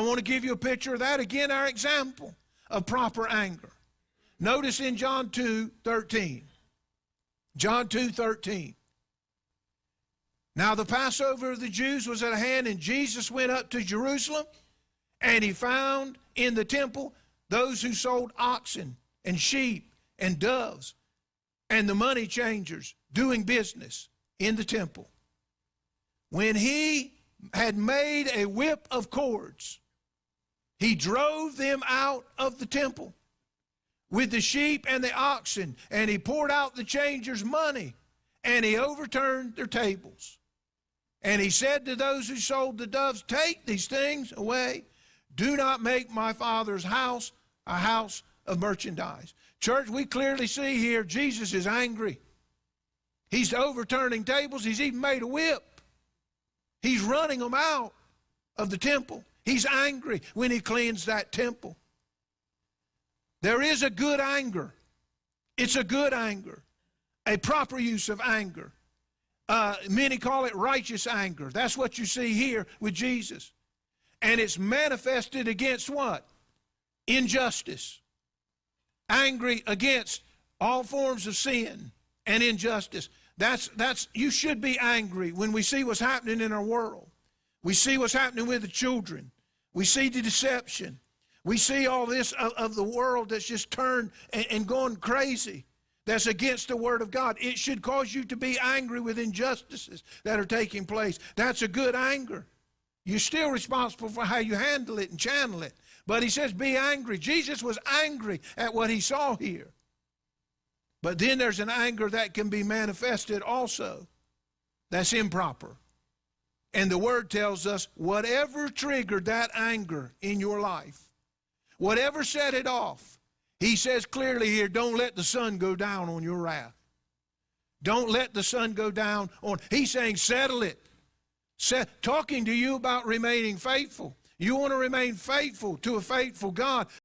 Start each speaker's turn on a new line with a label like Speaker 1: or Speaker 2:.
Speaker 1: want to give you a picture of that. Again, our example of proper anger. Notice in John 2:13. John 2:13. Now the Passover of the Jews was at hand, and Jesus went up to Jerusalem, and he found in the temple those who sold oxen and sheep and doves, and the money changers doing business in the temple. When he had made a whip of cords, he drove them out of the temple with the sheep and the oxen, and he poured out the changers' money, and he overturned their tables. And he said to those who sold the doves, take these things away. Do not make my Father's house a house of merchandise. Church, we clearly see here Jesus is angry. He's overturning tables. He's even made a whip. He's running them out of the temple. He's angry when he cleans that temple. There is a good anger. It's a good anger, a proper use of anger. Many call it righteous anger. That's what you see here with Jesus. And it's manifested against what? Injustice. Angry against all forms of sin and injustice. You should be angry when we see what's happening in our world. We see what's happening with the children. We see the deception. We see all this of the world that's just turned and gone crazy. That's against the Word of God. It should cause you to be angry with injustices that are taking place. That's a good anger. You're still responsible for how you handle it and channel it. But he says be angry. Jesus was angry at what he saw here. But then there's an anger that can be manifested also. That's improper. And the Word tells us whatever triggered that anger in your life, whatever set it off, he says clearly here, don't let the sun go down on your wrath. Don't let the sun go down on. He's saying settle it. Talking to you about remaining faithful. You want to remain faithful to a faithful God.